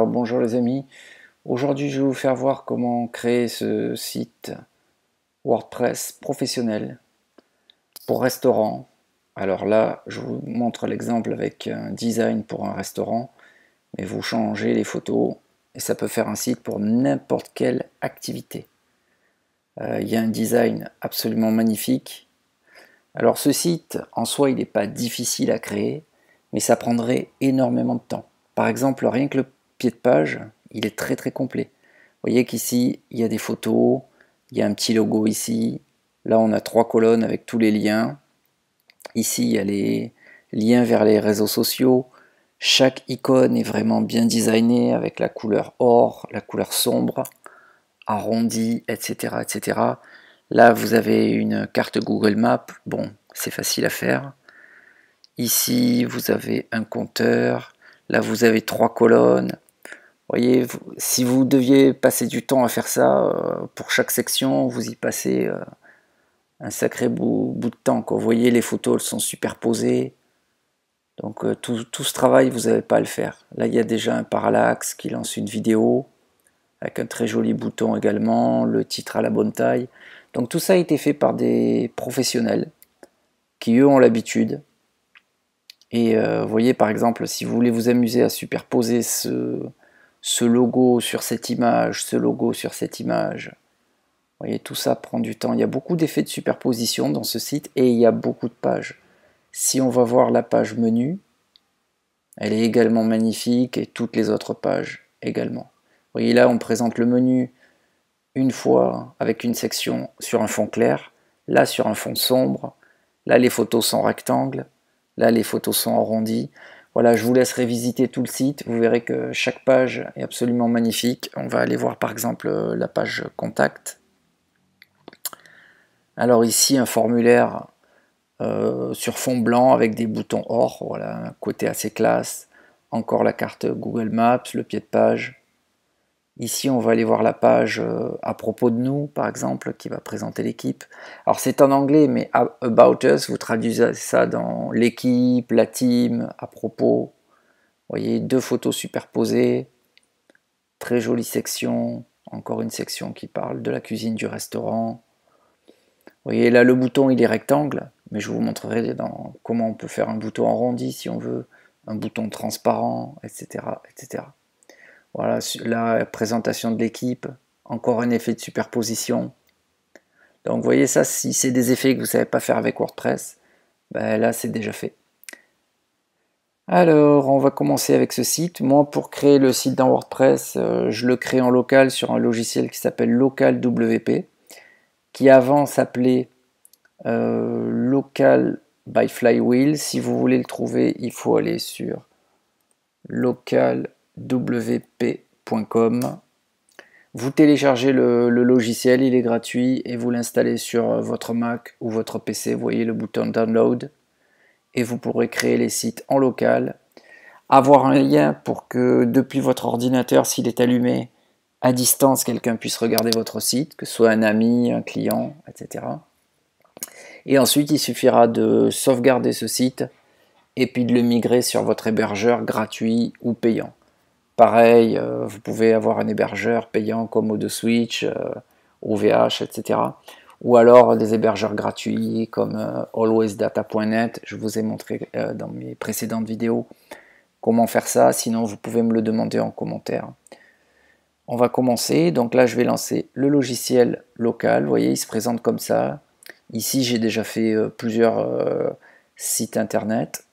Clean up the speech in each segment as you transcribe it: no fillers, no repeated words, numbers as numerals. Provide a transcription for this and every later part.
Alors, bonjour les amis, aujourd'hui je vais vous faire voir comment créer ce site WordPress professionnel pour restaurant. Alors là, je vous montre l'exemple avec un design pour un restaurant, mais vous changez les photos et ça peut faire un site pour n'importe quelle activité. Il y a un design absolument magnifique. Alors ce site, en soi, il n'est pas difficile à créer, mais ça prendrait énormément de temps. Par exemple, rien que le pied de page, il est très complet. Vous voyez qu'ici, il y a des photos, il y a un petit logo ici. Là, on a 3 colonnes avec tous les liens. Ici, il y a les liens vers les réseaux sociaux. Chaque icône est vraiment bien designée avec la couleur or, la couleur sombre, arrondie, etc., etc. Là, vous avez une carte Google Maps. Bon, c'est facile à faire. Ici, vous avez un compteur. Là, vous avez 3 colonnes. Vous voyez, si vous deviez passer du temps à faire ça, pour chaque section, vous y passez un sacré bout de temps, quoi. Vous voyez, les photos, elles sont superposées. Donc tout ce travail, vous n'avez pas à le faire. Là, il y a déjà un parallaxe qui lance une vidéo, avec un très joli bouton également, le titre à la bonne taille. Donc tout ça a été fait par des professionnels qui, eux, ont l'habitude. Et vous voyez, par exemple, si vous voulez vous amuser à superposer ce logo sur cette image, ce logo sur cette image, vous voyez, tout ça prend du temps. Il y a beaucoup d'effets de superposition dans ce site et il y a beaucoup de pages. Si on va voir la page menu, elle est également magnifique et toutes les autres pages également. Vous voyez, là, on présente le menu une fois avec une section sur un fond clair, là sur un fond sombre, là les photos sont rectangles, là les photos sont arrondies. Voilà, je vous laisserai visiter tout le site, vous verrez que chaque page est absolument magnifique. On va aller voir par exemple la page contact. Alors ici un formulaire sur fond blanc avec des boutons or, voilà, un côté assez classe. Encore la carte Google Maps, le pied de page. Ici, on va aller voir la page à propos de nous, par exemple, qui va présenter l'équipe. Alors, c'est en anglais, mais About Us, vous traduisez ça dans l'équipe, la team, à propos. Vous voyez, 2 photos superposées, très jolie section. Encore une section qui parle de la cuisine du restaurant. Vous voyez, là, le bouton, il est rectangle, mais je vous montrerai comment on peut faire un bouton arrondi si on veut, un bouton transparent, etc., etc. Voilà, la présentation de l'équipe, encore un effet de superposition. Donc vous voyez ça, si c'est des effets que vous ne savez pas faire avec WordPress, ben là c'est déjà fait. Alors on va commencer avec ce site. Moi pour créer le site dans WordPress, je le crée en local sur un logiciel qui s'appelle LocalWP, qui avant s'appelait Local by Flywheel. Si vous voulez le trouver, il faut aller sur localwp.com. Vous téléchargez le logiciel, il est gratuit, et vous l'installez sur votre Mac ou votre PC. Vous voyez le bouton Download. Et vous pourrez créer les sites en local. Avoir un lien pour que depuis votre ordinateur, s'il est allumé, à distance, quelqu'un puisse regarder votre site, que ce soit un ami, un client, etc. Et ensuite, il suffira de sauvegarder ce site et puis de le migrer sur votre hébergeur gratuit ou payant. Pareil, vous pouvez avoir un hébergeur payant comme ODSwitch, OVH, etc. Ou alors des hébergeurs gratuits comme alwaysdata.net. Je vous ai montré dans mes précédentes vidéos comment faire ça. Sinon, vous pouvez me le demander en commentaire. On va commencer. Donc là, je vais lancer le logiciel local. Vous voyez, il se présente comme ça. Ici, j'ai déjà fait plusieurs sites internet.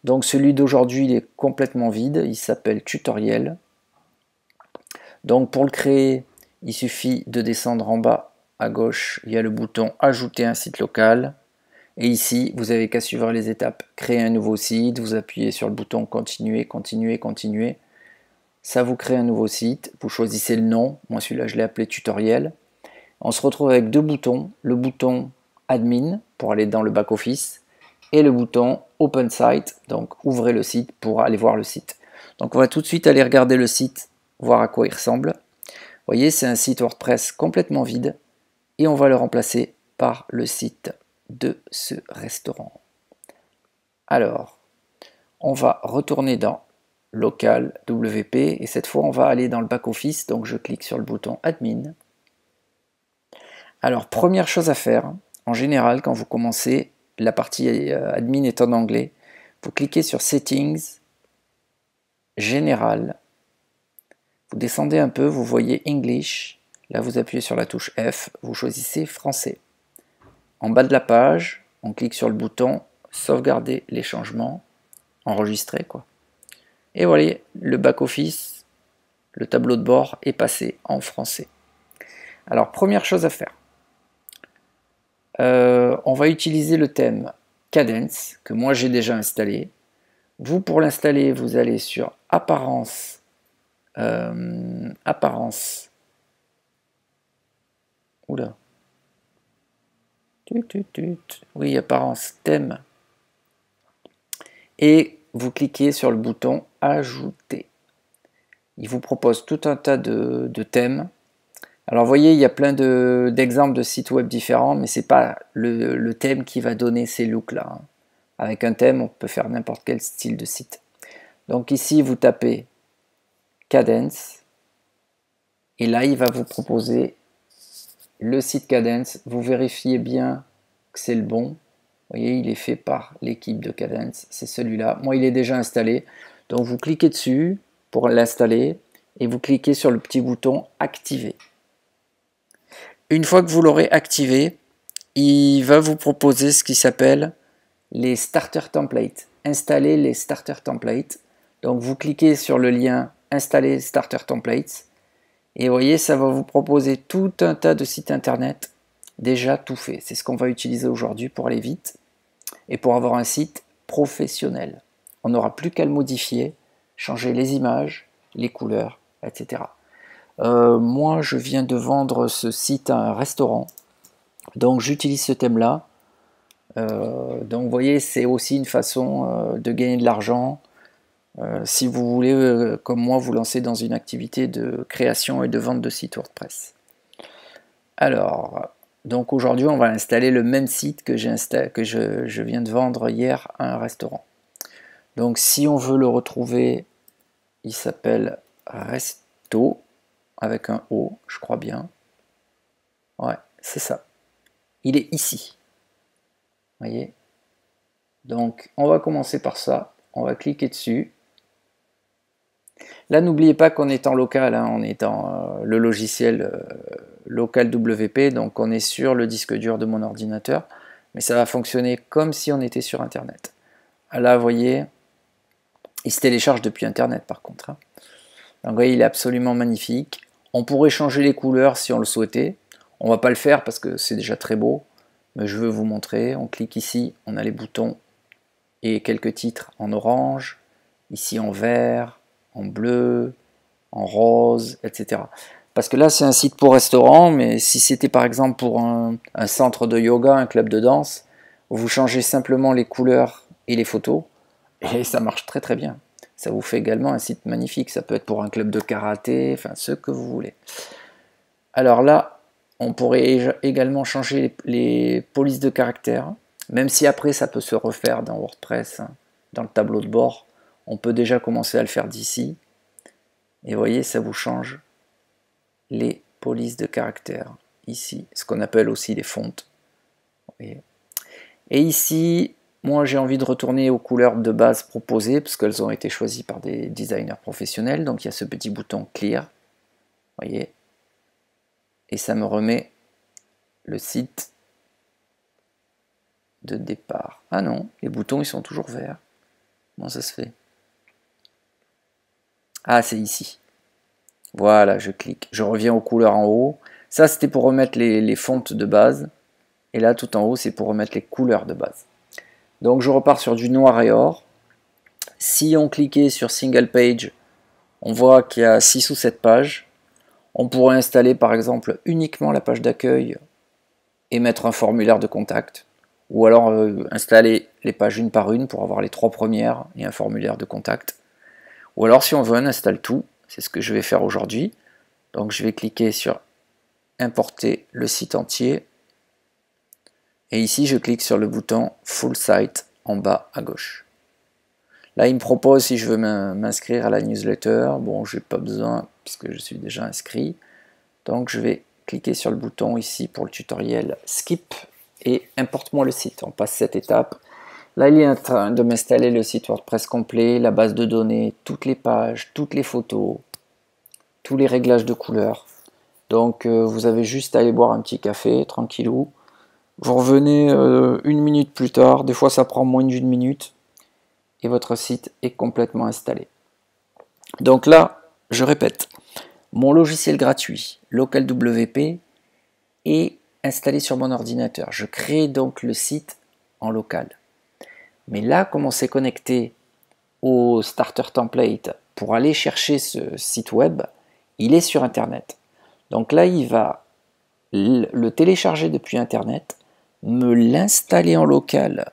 Donc celui d'aujourd'hui, il est complètement vide, il s'appelle Tutoriel. Donc pour le créer, il suffit de descendre en bas à gauche, il y a le bouton Ajouter un site local. Et ici, vous n'avez qu'à suivre les étapes. Créer un nouveau site, vous appuyez sur le bouton Continuer, Continuer, Continuer. Ça vous crée un nouveau site, vous choisissez le nom. Moi celui-là, je l'ai appelé Tutoriel. On se retrouve avec 2 boutons. Le bouton Admin pour aller dans le back-office et le bouton Open Site, donc ouvrez le site pour aller voir le site. Donc on va tout de suite aller regarder le site, voir à quoi il ressemble. Vous voyez, c'est un site WordPress complètement vide et on va le remplacer par le site de ce restaurant. Alors, on va retourner dans local WP, et cette fois on va aller dans le back-office, donc je clique sur le bouton Admin. Alors première chose à faire, en général quand vous commencez, la partie Admin est en anglais, vous cliquez sur Settings, Général, vous descendez un peu, vous voyez English, là vous appuyez sur la touche F, vous choisissez Français. En bas de la page, on clique sur le bouton Sauvegarder les changements, enregistrer quoi. Et voilà, le back-office, le tableau de bord est passé en français. Alors, première chose à faire, on va utiliser le thème Cadence, que moi j'ai déjà installé. Vous, pour l'installer, vous allez sur Apparence, Apparence, oula, oui, Apparence, thème, et vous cliquez sur le bouton Ajouter. Il vous propose tout un tas de thèmes. Alors vous voyez, il y a plein d'exemples de sites web différents, mais c'est pas le thème qui va donner ces looks là, hein. Avec un thème, on peut faire n'importe quel style de site. Donc ici, vous tapez Cadence, et là, il va vous proposer le site Cadence. Vous vérifiez bien que c'est le bon. Vous voyez, il est fait par l'équipe de Cadence, c'est celui-là. Moi, il est déjà installé. Donc vous cliquez dessus pour l'installer, et vous cliquez sur le petit bouton Activer. Une fois que vous l'aurez activé, il va vous proposer ce qui s'appelle les starter templates. Installer les starter templates. Donc vous cliquez sur le lien Installer starter templates. Et vous voyez, ça va vous proposer tout un tas de sites internet déjà tout fait. C'est ce qu'on va utiliser aujourd'hui pour aller vite et pour avoir un site professionnel. On n'aura plus qu'à le modifier, changer les images, les couleurs, etc. Moi, je viens de vendre ce site à un restaurant, donc j'utilise ce thème-là. Donc, vous voyez, c'est aussi une façon de gagner de l'argent. Si vous voulez, comme moi, vous lancer dans une activité de création et de vente de sites WordPress. Alors, donc aujourd'hui, on va installer le même site que je viens de vendre hier à un restaurant. Donc, si on veut le retrouver, il s'appelle Resto, avec un O, je crois bien. Ouais, c'est ça. Il est ici. Vous voyez? Donc, on va commencer par ça. On va cliquer dessus. Là, n'oubliez pas qu'on est en local, hein, on est dans le logiciel local WP, donc on est sur le disque dur de mon ordinateur, mais ça va fonctionner comme si on était sur Internet. Là, vous voyez, il se télécharge depuis Internet par contre, hein. Donc, vous voyez, il est absolument magnifique. On pourrait changer les couleurs si on le souhaitait. On va pas le faire parce que c'est déjà très beau, mais je veux vous montrer. On clique ici, on a les boutons et quelques titres en orange, ici en vert, en bleu, en rose, etc. Parce que là, c'est un site pour restaurant, mais si c'était par exemple pour un centre de yoga, un club de danse, vous changez simplement les couleurs et les photos, et ça marche très très bien. Ça vous fait également un site magnifique. Ça peut être pour un club de karaté, enfin ce que vous voulez. Alors là, on pourrait également changer les polices de caractères, même si après ça peut se refaire dans WordPress, hein, dans le tableau de bord. On peut déjà commencer à le faire d'ici. Et vous voyez, ça vous change les polices de caractères. Ici, ce qu'on appelle aussi les fontes. Et ici, moi j'ai envie de retourner aux couleurs de base proposées, parce qu'elles ont été choisies par des designers professionnels. Donc il y a ce petit bouton Clear. Vous voyez. Et ça me remet le site de départ. Ah non, les boutons ils sont toujours verts. Comment ça se fait? Ah, c'est ici. Voilà, je clique. Je reviens aux couleurs en haut. Ça, c'était pour remettre les fontes de base. Et là, tout en haut, c'est pour remettre les couleurs de base. Donc, je repars sur du noir et or. Si on cliquait sur Single Page, on voit qu'il y a 6 ou 7 pages. On pourrait installer, par exemple, uniquement la page d'accueil et mettre un formulaire de contact. Ou alors installer les pages une par une pour avoir les 3 premières et un formulaire de contact. Ou alors, si on veut, on installe tout. C'est ce que je vais faire aujourd'hui. Donc je vais cliquer sur importer le site entier. Et ici je clique sur le bouton Full Site en bas à gauche. Là, il me propose si je veux m'inscrire à la newsletter. Bon, j'ai pas besoin puisque je suis déjà inscrit. Donc, je vais cliquer sur le bouton ici pour le tutoriel Skip et importe-moi le site. On passe cette étape. Là, il est en train de m'installer le site WordPress complet, la base de données, toutes les pages, toutes les photos, tous les réglages de couleurs. Donc, vous avez juste à aller boire un petit café, tranquillou. Vous revenez 1 minute plus tard, des fois ça prend moins d'une minute, et votre site est complètement installé. Donc là, je répète, mon logiciel gratuit, LocalWP, est installé sur mon ordinateur. Je crée donc le site en local. Mais là, comme on s'est connecté au Starter Template pour aller chercher ce site web, il est sur Internet. Donc là, il va le télécharger depuis Internet, me l'installer en local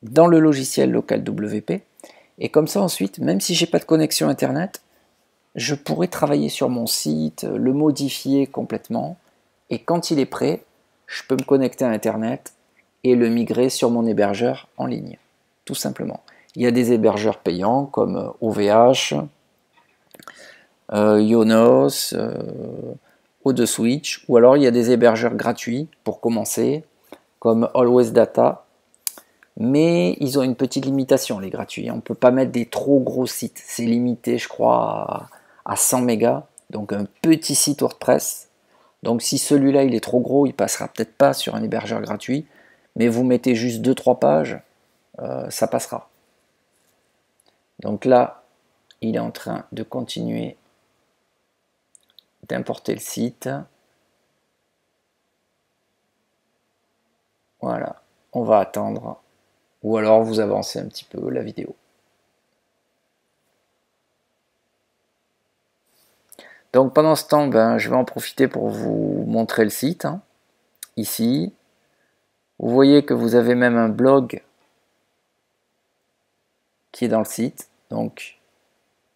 dans le logiciel LocalWP, et comme ça ensuite, même si j'ai pas de connexion Internet, je pourrais travailler sur mon site, le modifier complètement, et quand il est prêt, je peux me connecter à Internet et le migrer sur mon hébergeur en ligne, tout simplement. Il y a des hébergeurs payants comme OVH, Yonos, O2Switch, ou alors il y a des hébergeurs gratuits pour commencer, comme Always Data, mais ils ont une petite limitation, les gratuits. On ne peut pas mettre des trop gros sites, c'est limité, je crois, à 100 mégas, donc un petit site WordPress. Donc si celui-là il est trop gros, il passera peut-être pas sur un hébergeur gratuit, mais vous mettez juste 2-3 pages, ça passera. Donc là, il est en train de continuer d'importer le site. Voilà, on va attendre, ou alors vous avancez un petit peu la vidéo. Donc pendant ce temps, je vais en profiter pour vous montrer le site. Ici, vous voyez que vous avez même un blog qui est dans le site. Donc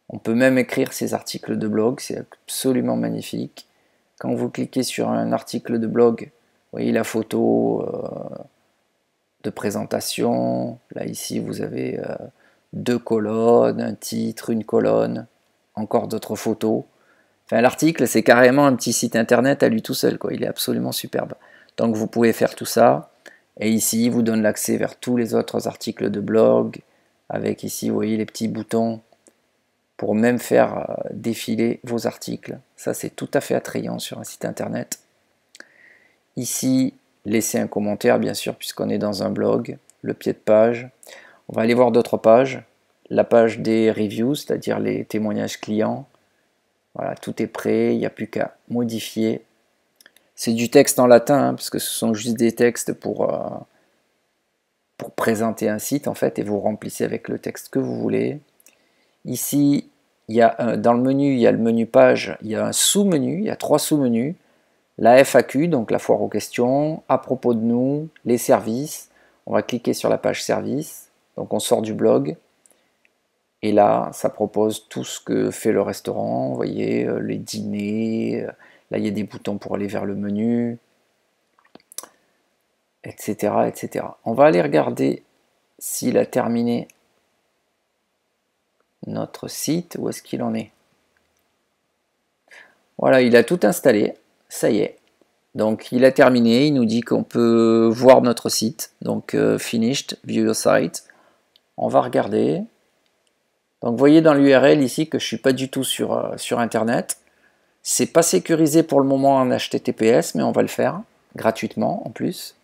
on peut même écrire ces articles de blog, c'est absolument magnifique. Quand vous cliquez sur un article de blog, vous voyez la photo de présentation. Là ici vous avez 2 colonnes, un titre, une colonne, encore d'autres photos. Enfin, l'article, c'est carrément un petit site internet à lui tout seul, quoi. Il est absolument superbe. Donc vous pouvez faire tout ça. Et ici, il vous donne l'accès vers tous les autres articles de blog. Avec ici, vous voyez les petits boutons pour même faire défiler vos articles. Ça, c'est tout à fait attrayant sur un site internet. Ici, laissez un commentaire, bien sûr, puisqu'on est dans un blog. Le pied de page. On va aller voir d'autres pages. La page des reviews, c'est-à-dire les témoignages clients. Voilà, tout est prêt, il n'y a plus qu'à modifier. C'est du texte en latin, parce que ce sont juste des textes pour présenter un site, en fait, et vous remplissez avec le texte que vous voulez. Ici, il y a dans le menu, il y a le menu page, il y a un sous-menu, il y a 3 sous-menus. La FAQ, donc la foire aux questions, à propos de nous, les services. On va cliquer sur la page service, donc on sort du blog. Et là, ça propose tout ce que fait le restaurant, vous voyez, les dîners, là il y a des boutons pour aller vers le menu, etc., etc. On va aller regarder s'il a terminé notre site, où est-ce qu'il en est. Voilà, il a tout installé, ça y est. Donc il a terminé, il nous dit qu'on peut voir notre site, donc Finished, View Your Site. On va regarder. Donc vous voyez dans l'URL ici que je ne suis pas du tout sur Internet. C'est pas sécurisé pour le moment en HTTPS, mais on va le faire gratuitement en plus.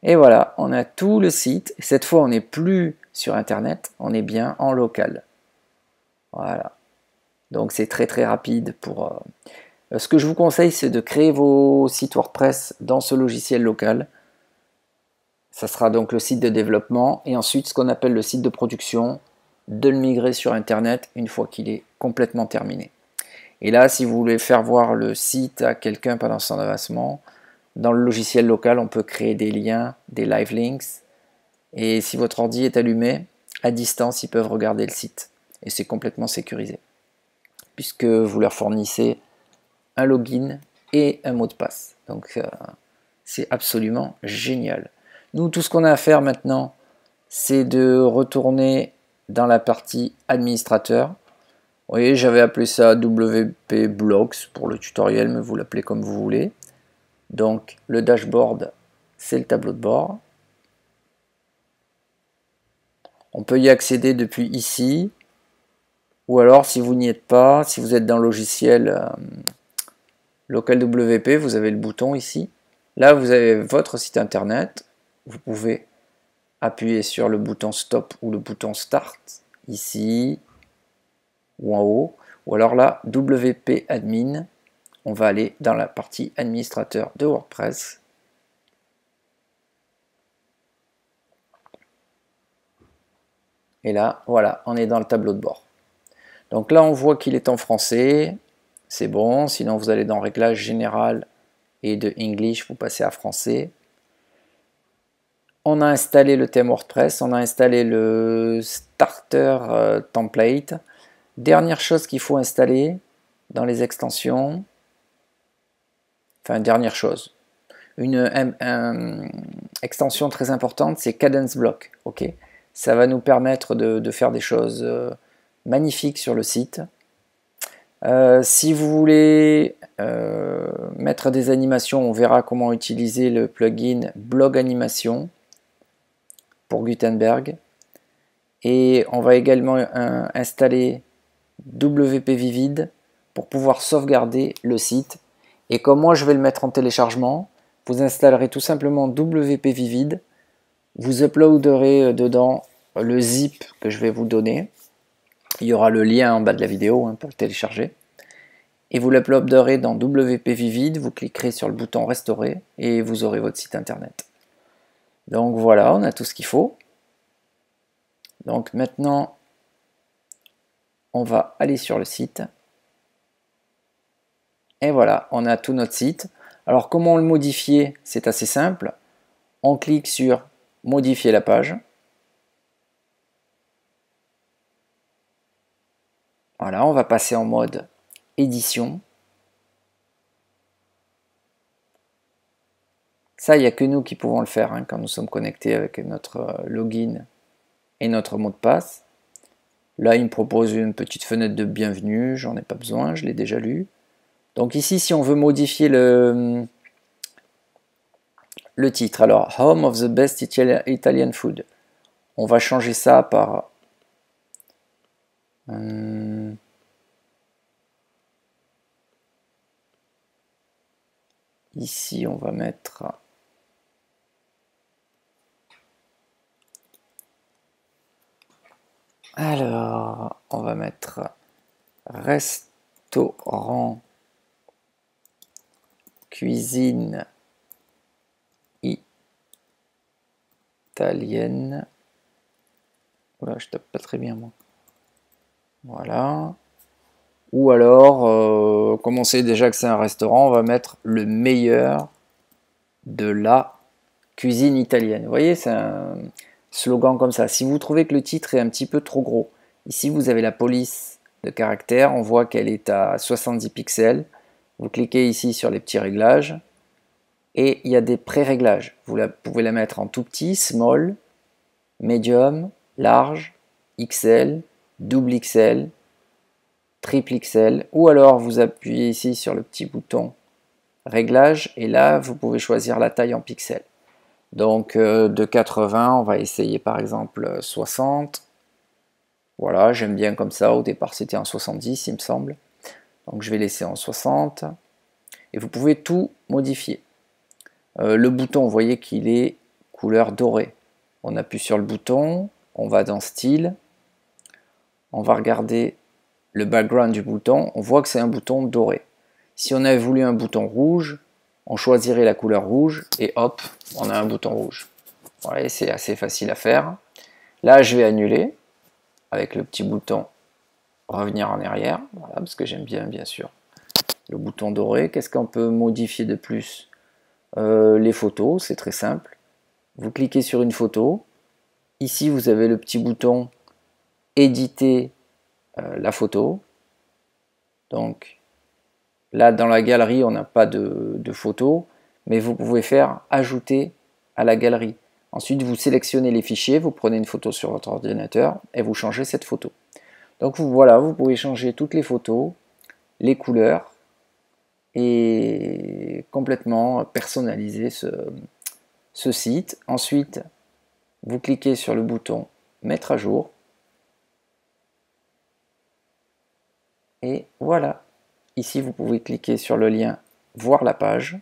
Et voilà, on a tout le site. Cette fois, on n'est plus sur Internet, on est bien en local. Voilà. Donc c'est très très rapide pour... Ce que je vous conseille, c'est de créer vos sites WordPress dans ce logiciel local. Ça sera donc le site de développement et ensuite ce qu'on appelle le site de production, de le migrer sur Internet une fois qu'il est complètement terminé. Et là, si vous voulez faire voir le site à quelqu'un pendant son avancement, dans le logiciel local, on peut créer des liens, des live links. Et si votre ordi est allumé, à distance, ils peuvent regarder le site. Et c'est complètement sécurisé, puisque vous leur fournissez un login et un mot de passe. Donc, c'est absolument génial. Nous, tout ce qu'on a à faire maintenant, c'est de retourner dans la partie administrateur. Vous voyez, j'avais appelé ça WP Blocks pour le tutoriel, mais vous l'appelez comme vous voulez. Donc le dashboard, c'est le tableau de bord. On peut y accéder depuis ici, ou alors si vous n'y êtes pas, si vous êtes dans le logiciel local WP, vous avez le bouton ici. Là, vous avez votre site internet. Vous pouvez appuyer sur le bouton stop ou le bouton start ici ou en haut. Ou alors là, WP admin. On va aller dans la partie administrateur de WordPress. Et là, voilà, on est dans le tableau de bord. Donc là, on voit qu'il est en français. C'est bon. Sinon, vous allez dans Réglages général et de English, vous passez à français. On a installé le thème WordPress. On a installé le starter template. Dernière chose qu'il faut installer dans les extensions. Enfin, dernière chose. Une extension très importante, c'est Cadence Block. Ok, ça va nous permettre de faire des choses magnifiques sur le site. Si vous voulez mettre des animations, on verra comment utiliser le plugin Blog Animation pour Gutenberg. Et on va également installer WP Vivid pour pouvoir sauvegarder le site. Et comme moi je vais le mettre en téléchargement, vous installerez tout simplement WP Vivid, vous uploaderez dedans le zip que je vais vous donner. Il y aura le lien en bas de la vidéo pour le télécharger. Et vous l'uploaderez dans WP Vivid, vous cliquerez sur le bouton restaurer et vous aurez votre site internet. Donc voilà, on a tout ce qu'il faut. Donc maintenant, on va aller sur le site. Et voilà, on a tout notre site. Alors comment le modifier? C'est assez simple. On clique sur modifier la page. Voilà, on va passer en mode édition. Ça, il n'y a que nous qui pouvons le faire quand nous sommes connectés avec notre login et notre mot de passe. Là, il me propose une petite fenêtre de bienvenue. J'en ai pas besoin, je l'ai déjà lu. Donc ici, si on veut modifier le titre, alors Home of the Best Italian Food, on va changer ça par ici on va mettre alors on va mettre restaurant cuisine italienne. Oula, je tape pas très bien moi. Voilà. Ou alors, comme on sait déjà que c'est un restaurant, on va mettre le meilleur de la cuisine italienne. Vous voyez, c'est un slogan comme ça. Si vous trouvez que le titre est un petit peu trop gros, ici vous avez la police de caractère, on voit qu'elle est à 70 pixels. Vous cliquez ici sur les petits réglages et il y a des pré-réglages. Vous pouvez la mettre en tout petit, small, medium, large, XL, double XL, triple XL, ou alors vous appuyez ici sur le petit bouton réglage et là vous pouvez choisir la taille en pixels. Donc de 80, on va essayer par exemple 60. Voilà, j'aime bien comme ça. Au départ c'était en 70 il me semble. Donc je vais laisser en 60. Et vous pouvez tout modifier. Le bouton, vous voyez qu'il est couleur dorée. On appuie sur le bouton, on va dans style. On va regarder le background du bouton. On voit que c'est un bouton doré. Si on avait voulu un bouton rouge, on choisirait la couleur rouge et hop, on a un bouton rouge. Voilà, c'est assez facile à faire. Là, je vais annuler avec le petit bouton revenir en arrière, voilà, parce que j'aime bien sûr le bouton doré. Qu'est-ce qu'on peut modifier de plus? Les photos, c'est très simple. Vous cliquez sur une photo. Ici, vous avez le petit bouton éditer la photo. Donc là, dans la galerie, on n'a pas de photo, mais vous pouvez faire ajouter à la galerie. Ensuite, vous sélectionnez les fichiers, vous prenez une photo sur votre ordinateur et vous changez cette photo. Donc voilà, vous pouvez changer toutes les photos, les couleurs et complètement personnaliser ce site. Ensuite, vous cliquez sur le bouton mettre à jour et voilà. Ici, vous pouvez cliquer sur le lien voir la page.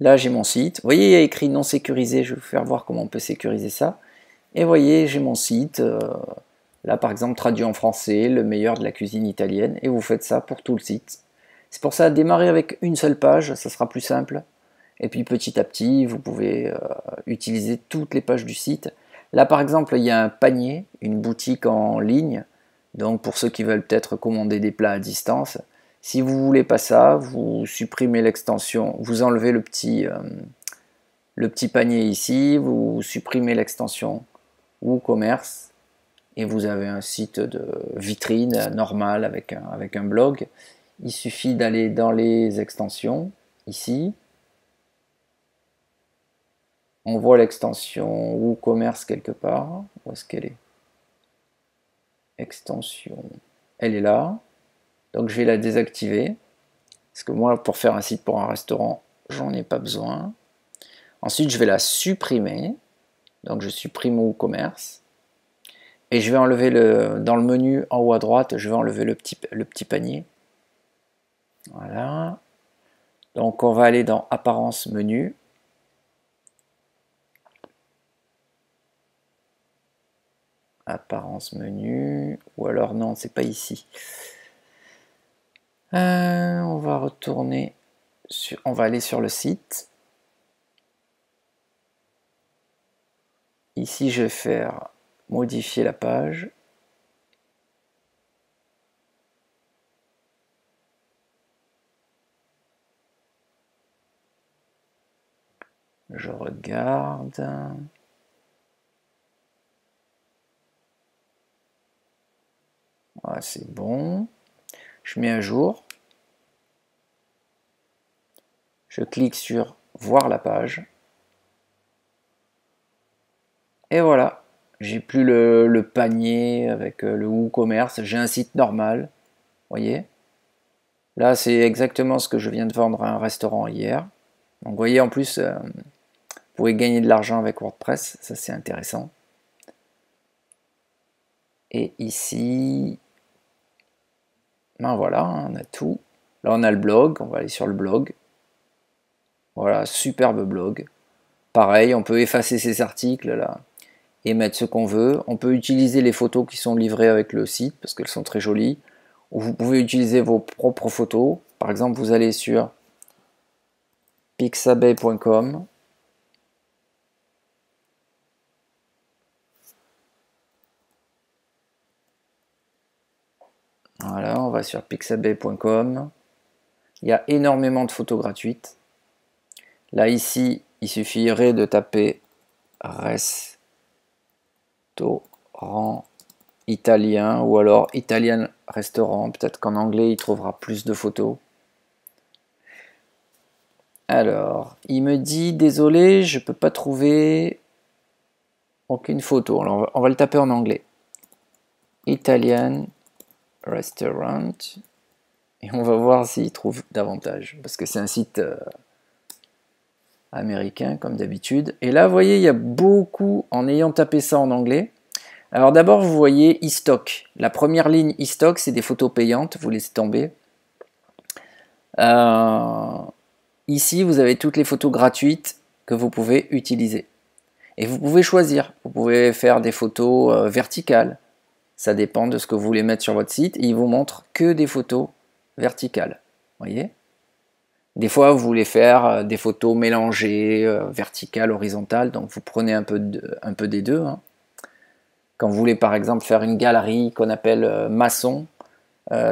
Là, j'ai mon site. Vous voyez, il y a écrit non sécurisé. Je vais vous faire voir comment on peut sécuriser ça. Et vous voyez, j'ai mon site. Là, par exemple, traduit en français, le meilleur de la cuisine italienne. Et vous faites ça pour tout le site. C'est pour ça, démarrer avec une seule page, ça sera plus simple. Et puis petit à petit, vous pouvez utiliser toutes les pages du site. Là, par exemple, il y a un panier, une boutique en ligne. Donc, pour ceux qui veulent peut-être commander des plats à distance, si vous ne voulez pas ça, vous supprimez l'extension, vous enlevez le petit panier ici, vous supprimez l'extension WooCommerce et vous avez un site de vitrine normal avec un blog. Il suffit d'aller dans les extensions, ici. On voit l'extension WooCommerce quelque part. Où est-ce qu'elle est? Extension. Elle est là. Donc je vais la désactiver. Parce que moi, pour faire un site pour un restaurant, j'en ai pas besoin. Ensuite, je vais la supprimer. Donc je supprime WooCommerce. Et je vais enlever dans le menu en haut à droite, je vais enlever le petit panier. Voilà. Donc on va aller dans Apparence menu. Apparence menu. Ou alors non, c'est pas ici. On va retourner on va aller sur le site. Ici, je vais faire modifier la page. Je regarde. Voilà, c'est bon. Je mets à jour. Je clique sur voir la page. Et voilà. J'ai plus le panier avec le WooCommerce. J'ai un site normal. Voyez. Là, c'est exactement ce que je viens de vendre à un restaurant hier. Donc, vous voyez, en plus, vous pouvez gagner de l'argent avec WordPress. Ça, c'est intéressant. Et ici, ben voilà, on a tout. Là, on a le blog. On va aller sur le blog. Voilà, superbe blog. Pareil, on peut effacer ces articles là et mettre ce qu'on veut. On peut utiliser les photos qui sont livrées avec le site parce qu'elles sont très jolies. Ou vous pouvez utiliser vos propres photos. Par exemple, vous allez sur pixabay.com. Voilà, on va sur pixabay.com. Il y a énormément de photos gratuites. Là, ici, il suffirait de taper restaurant italien ou alors Italian restaurant. Peut-être qu'en anglais, il trouvera plus de photos. Alors, il me dit, désolé, je ne peux pas trouver aucune photo. Alors, on va le taper en anglais. Italian restaurant. Et on va voir s'il trouve davantage. Parce que c'est un site américain, comme d'habitude. Et là, vous voyez, il y a beaucoup, en ayant tapé ça en anglais. Alors d'abord, vous voyez e-stock. La première ligne e-stock, c'est des photos payantes. Vous laissez tomber. Ici, vous avez toutes les photos gratuites que vous pouvez utiliser. Et vous pouvez choisir. Vous pouvez faire des photos verticales. Ça dépend de ce que vous voulez mettre sur votre site. Et il vous montre que des photos verticales. Voyez ? Des fois, vous voulez faire des photos mélangées, verticales, horizontales. Donc, vous prenez un peu des deux. Hein. Quand vous voulez, par exemple, faire une galerie qu'on appelle maçon,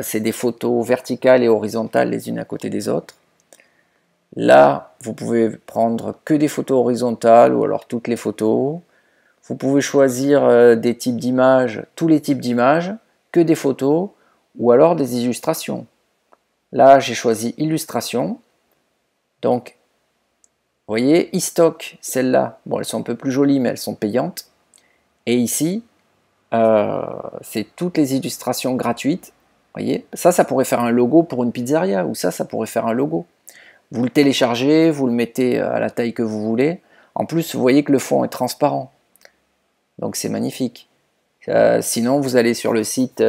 c'est des photos verticales et horizontales les unes à côté des autres. Là, vous pouvez prendre que des photos horizontales ou alors toutes les photos. Vous pouvez choisir des types d'images, tous les types d'images, que des photos ou alors des illustrations. Là, j'ai choisi illustration. Donc, voyez, e-stock, celles-là, bon, elles sont un peu plus jolies, mais elles sont payantes. Et ici, c'est toutes les illustrations gratuites. Voyez, ça pourrait faire un logo pour une pizzeria, ou ça pourrait faire un logo. Vous le téléchargez, vous le mettez à la taille que vous voulez. En plus, vous voyez que le fond est transparent. Donc c'est magnifique. Sinon, vous allez sur le site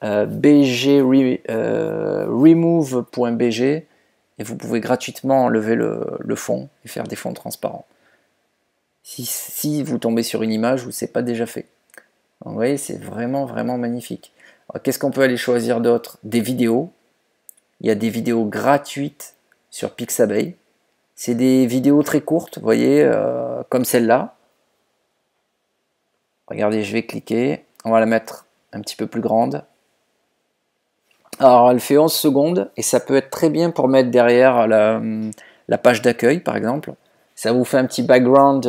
bgremove.bg et vous pouvez gratuitement enlever le fond et faire des fonds transparents. Si vous tombez sur une image où c'est pas déjà fait. Donc, vous voyez, c'est vraiment magnifique. Qu'est-ce qu'on peut aller choisir d'autre? Des vidéos. Il y a des vidéos gratuites sur Pixabay. C'est des vidéos très courtes, vous voyez, comme celle-là. Regardez, je vais cliquer. On va la mettre un petit peu plus grande. Alors, elle fait 11 secondes et ça peut être très bien pour mettre derrière la page d'accueil, par exemple. Ça vous fait un petit background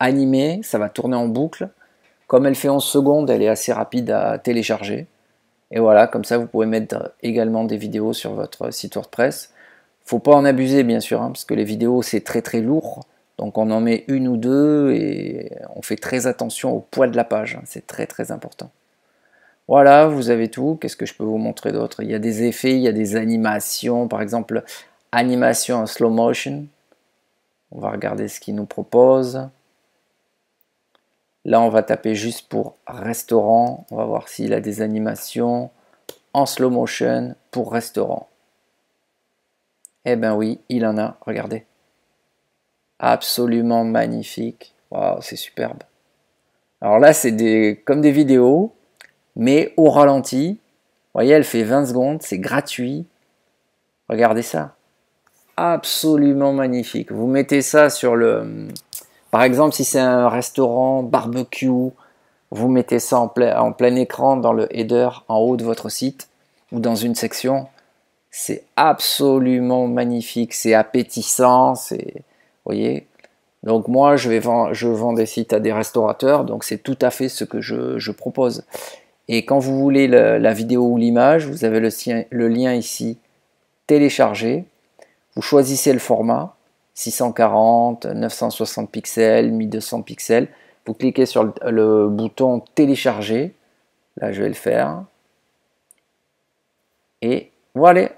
animé, ça va tourner en boucle. Comme elle fait 11 secondes, elle est assez rapide à télécharger. Et voilà, comme ça, vous pouvez mettre également des vidéos sur votre site WordPress. Faut pas en abuser, bien sûr, hein, parce que les vidéos, c'est très lourd. Donc on en met une ou deux et on fait très attention au poids de la page. Hein, c'est très important. Voilà, vous avez tout. Qu'est-ce que je peux vous montrer d'autre? Il y a des effets, il y a des animations. Par exemple, animation en slow motion. On va regarder ce qu'il nous propose. Là, on va taper juste pour restaurant. On va voir s'il a des animations en slow motion pour restaurant. Eh ben oui, il en a. Regardez. Absolument magnifique. Waouh, c'est superbe. Alors là, c'est comme des vidéos, mais au ralenti. Vous voyez, elle fait 20 secondes, c'est gratuit. Regardez ça. Absolument magnifique. Vous mettez ça sur le... Par exemple, si c'est un restaurant barbecue, vous mettez ça en plein écran dans le header en haut de votre site ou dans une section. C'est absolument magnifique, c'est appétissant, c'est... Vous voyez? Donc moi, je vends des sites à des restaurateurs, donc c'est tout à fait ce que je propose. Et quand vous voulez la vidéo ou l'image, vous avez le lien ici, télécharger. Vous choisissez le format, 640, 960 pixels, 1200 pixels. Vous cliquez sur le bouton télécharger. Là, je vais le faire. Et voilà.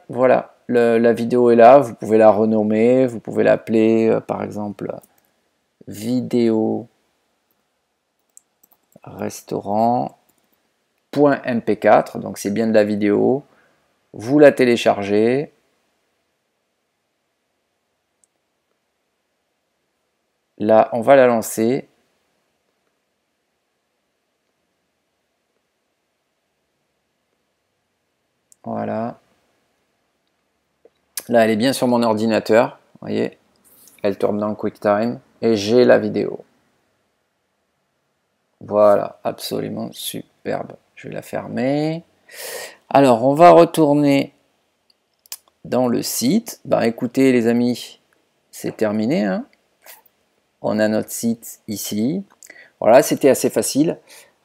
La vidéo est là. Vous pouvez la renommer. Vous pouvez l'appeler, par exemple, vidéo restaurant.mp4. Donc, c'est bien de la vidéo. Vous la téléchargez. Là, on va la lancer. Voilà. Là, elle est bien sur mon ordinateur. Vous voyez, elle tourne dans QuickTime. Et j'ai la vidéo. Voilà, absolument superbe. Je vais la fermer. Alors, on va retourner dans le site. Écoutez, les amis, c'est terminé. Hein. On a notre site ici. Voilà, c'était assez facile.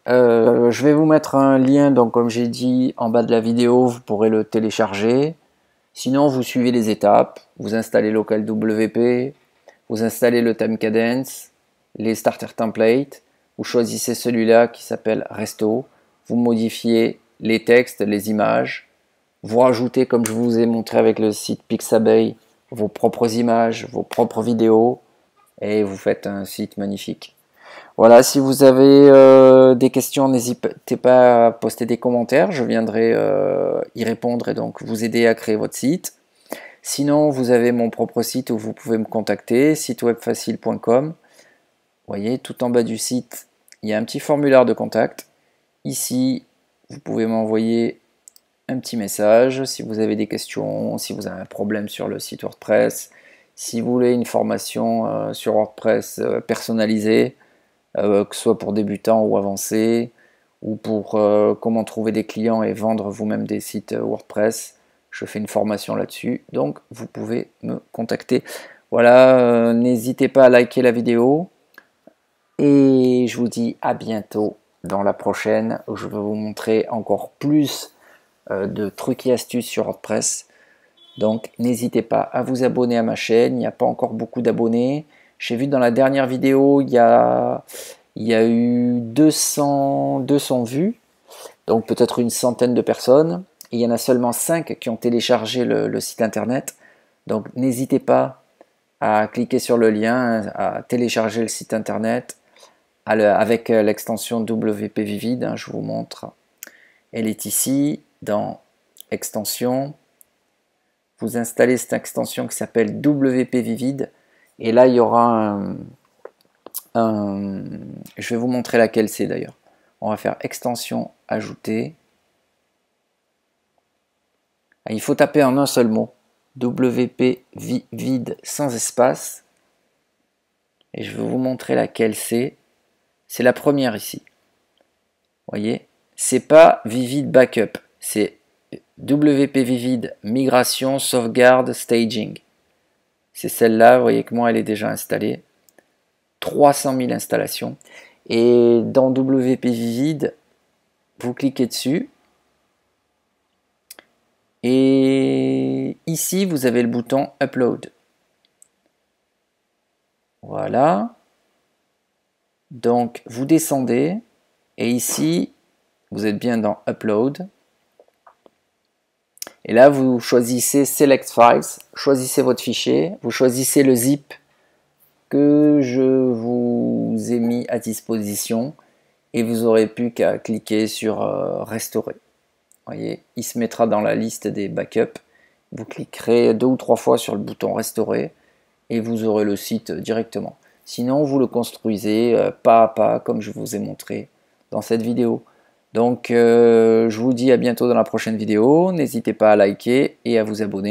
Je vais vous mettre un lien, donc comme j'ai dit, en bas de la vidéo, vous pourrez le télécharger. Sinon, vous suivez les étapes. Vous installez LocalWP, vous installez le theme Kadence, les starter templates. Vous choisissez celui-là qui s'appelle Resto. Vous modifiez les textes, les images. Vous rajoutez, comme je vous ai montré avec le site Pixabay, vos propres images, vos propres vidéos. Et vous faites un site magnifique. Voilà, si vous avez des questions, n'hésitez pas à poster des commentaires. Je viendrai y répondre et donc vous aider à créer votre site. Sinon, vous avez mon propre site où vous pouvez me contacter, sitewebfacile.com. Vous voyez, tout en bas du site, il y a un petit formulaire de contact. Ici, vous pouvez m'envoyer un petit message si vous avez des questions, si vous avez un problème sur le site WordPress, si vous voulez une formation sur WordPress personnalisée, que ce soit pour débutants ou avancés, ou pour comment trouver des clients et vendre vous-même des sites WordPress. Je fais une formation là-dessus, donc vous pouvez me contacter. Voilà, n'hésitez pas à liker la vidéo. Et je vous dis à bientôt dans la prochaine où je vais vous montrer encore plus de trucs et astuces sur WordPress. Donc n'hésitez pas à vous abonner à ma chaîne, il n'y a pas encore beaucoup d'abonnés. J'ai vu dans la dernière vidéo, il y a eu 200 vues, donc peut-être une centaine de personnes. Et il y en a seulement 5 qui ont téléchargé le site internet. Donc n'hésitez pas à cliquer sur le lien, à télécharger le site internet avec l'extension WP Vivid, hein, je vous montre. Elle est ici, dans Extension. Vous installez cette extension qui s'appelle WP Vivid. Et là, il y aura je vais vous montrer laquelle c'est d'ailleurs. On va faire Extension, Ajouter. Il faut taper en un seul mot. WP Vivid sans espace. Et je vais vous montrer laquelle c'est. C'est la première ici. Vous voyez, c'est pas Vivid Backup, c'est WP Vivid Migration, Sauvegarde, Staging. C'est celle-là, vous voyez que moi elle est déjà installée. 300 000 installations. Et dans WP Vivid, vous cliquez dessus. Et ici, vous avez le bouton Upload. Voilà. Donc, vous descendez. Et ici, vous êtes bien dans Upload. Et là, vous choisissez Select Files. Choisissez votre fichier. Vous choisissez le zip que je vous ai mis à disposition. Et vous n'aurez plus qu'à cliquer sur Restaurer. Vous voyez, il se mettra dans la liste des backups. Vous cliquerez 2 ou 3 fois sur le bouton Restaurer. Et vous aurez le site directement. Sinon, vous le construisez pas à pas, comme je vous ai montré dans cette vidéo. Donc, je vous dis à bientôt dans la prochaine vidéo. N'hésitez pas à liker et à vous abonner.